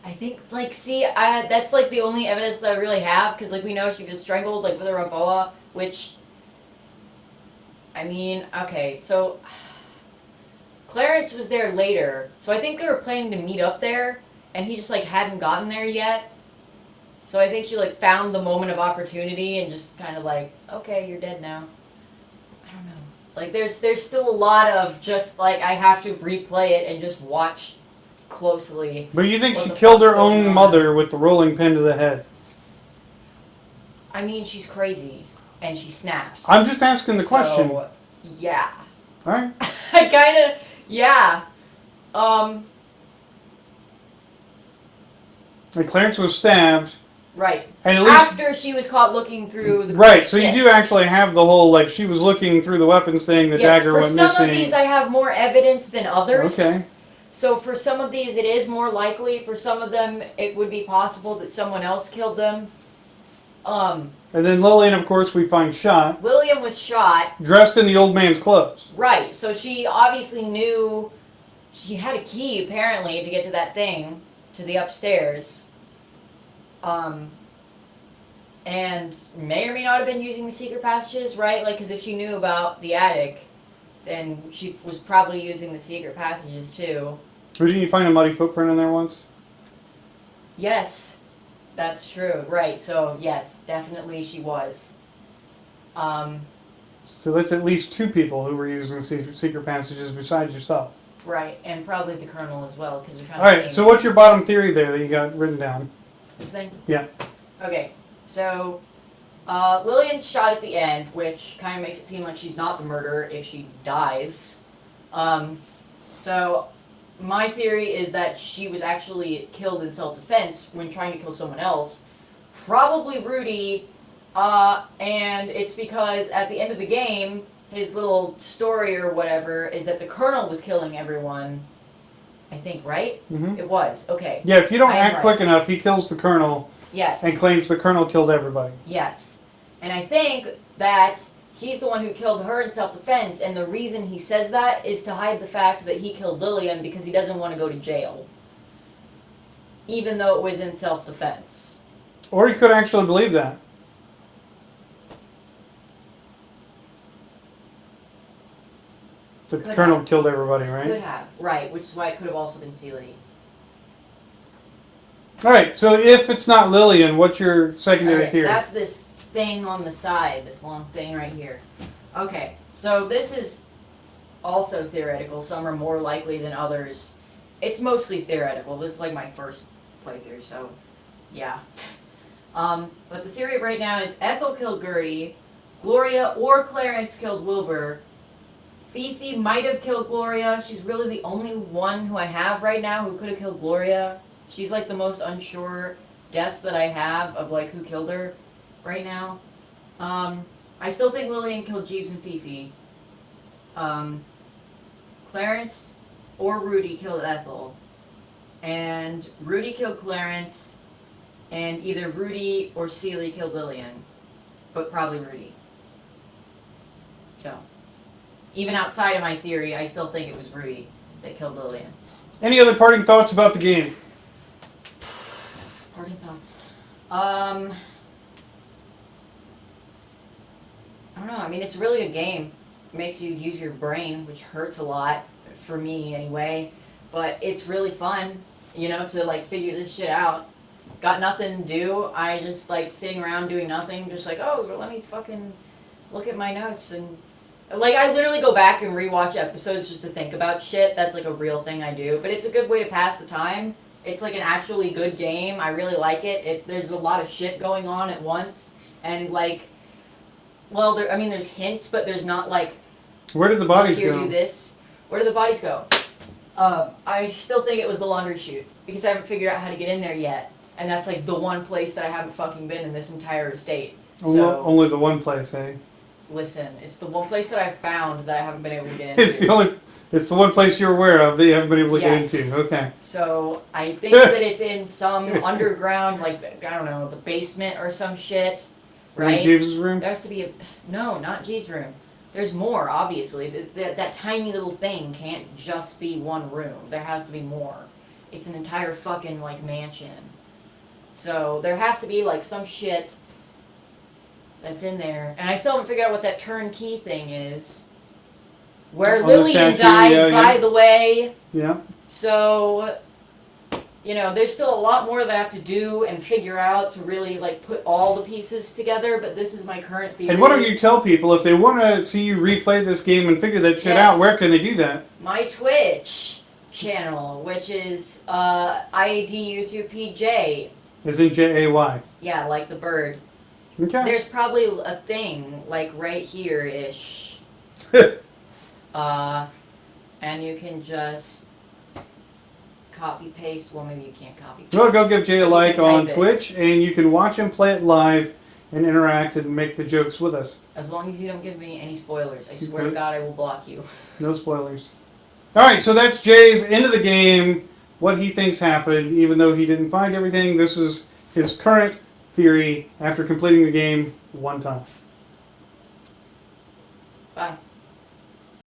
I think, that's, the only evidence that I really have, because, we know she was strangled, with her umbrella, which, okay, so, Clarence was there later, so I think they were planning to meet up there, and he just, hadn't gotten there yet, so I think she, found the moment of opportunity and just kind of okay, you're dead now. I don't know. There's still a lot of just, I have to replay it and just watch closely. But you think she killed her own mother with the rolling pin to the head? She's crazy. And she snaps. I'm just asking the question. So, yeah. Alright. I kind of, yeah. And Clarence was stabbed. Right. And at least after she was caught looking through the right, so you do actually have the whole, like, she was looking through the weapons thing, the dagger went missing. For some of these I have more evidence than others. Okay. So for some of these it is more likely. For some of them it would be possible that someone else killed them. And then Lillian, of course, we find shot. William was shot. Dressed in the old man's clothes. Right, so she obviously knew she had a key apparently to get to that thing, to the upstairs. And may or may not have been using the secret passages, right? Like, because if she knew about the attic, then she was probably using the secret passages too. Or didn't you find a muddy footprint in there once? Yes, that's true. Right, so yes, definitely she was. So that's at least 2 people who were using the secret passages besides yourself. Right, and probably the Colonel as well, because we're trying to... Alright, so what's your bottom theory there that you got written down? This thing? Yeah. Okay, so Lillian's shot at the end, which kind of makes it seem like she's not the murderer if she dies. So my theory is that she was actually killed in self-defense when trying to kill someone else. Probably Rudy, and it's because at the end of the game, his little story or whatever is that the Colonel was killing everyone. I think, right? Mm-hmm. It was, okay. Yeah, if you don't act quick enough, he kills the Colonel. Yes. And claims the Colonel killed everybody. Yes. And I think that he's the one who killed her in self-defense, and the reason he says that is to hide the fact that he killed Lillian because he doesn't want to go to jail. Even though it was in self-defense. Or he could actually believe that. That the Colonel killed everybody, right? Could have, right, which is why it could have also been Seeley. Alright, so if it's not Lillian, what's your secondary theory? That's this thing on the side, this long thing right here. Okay, so this is also theoretical. Some are more likely than others. It's mostly theoretical. This is like my first playthrough, so yeah. But the theory right now is Ethel killed Gertie, Gloria or Clarence killed Wilbur, Fifi might have killed Gloria. She's really the only one who I have right now who could have killed Gloria. She's like the most unsure death that I have of like who killed her right now. I still think Lillian killed Jeeves and Fifi. Clarence or Rudy killed Ethel. And Rudy killed Clarence. And either Rudy or Seeley killed Lillian. But probably Rudy. So, even outside of my theory, I still think it was Rudy that killed Lillian. Any other parting thoughts about the game? Parting thoughts. I don't know. I mean, it's really a game. It makes you use your brain, which hurts a lot, for me anyway. But it's really fun, you know, to like figure this shit out. Got nothing to do. I just like sitting around doing nothing, just like, oh, let me fucking look at my notes and like I literally go back and rewatch episodes just to think about shit. That's like a real thing I do. But it's a good way to pass the time. It's like an actually good game. I really like it. There's a lot of shit going on at once. And like, well, there's hints, but there's not like, where did the bodies here, go? do this. Where did the bodies go? I still think it was the laundry chute. Because I haven't figured out how to get in there yet. And that's like the one place that I haven't fucking been in this entire estate. So, only the one place, eh? Listen, it's the one place that I found that I haven't been able to get into. It's the one place you're aware of that you haven't been able to get into. Okay. So I think that it's in some underground, like, I don't know, the basement or some shit. Right? In Jeeves' room? There has to be no, not Jeeves' room. There's more, obviously. That tiny little thing can't just be one room. There has to be more. It's an entire fucking, like, mansion. So there has to be, like, some shit that's in there. And I still haven't figured out what that turnkey thing is. Where Lillian died, by the way. Yeah. So, you know, there's still a lot more that I have to do and figure out to really, like, put all the pieces together, but this is my current theory. And why don't you tell people, if they want to see you replay this game and figure that shit out, where can they do that? My Twitch channel, which is IDU2P. Is in Jay. Yeah, like the bird. Okay. There's probably a thing, like, right here-ish. And you can just copy paste. Well, maybe you can't copy paste. Well, go give Jay a like can on type it. Twitch, and you can watch him play it live and interact and make the jokes with us. As long as you don't give me any spoilers. I swear to Okay. God, I will block you. No spoilers. All right, so that's Jay's end of the game, what he thinks happened, even though he didn't find everything. This is his current theory after completing the game one time. Bye.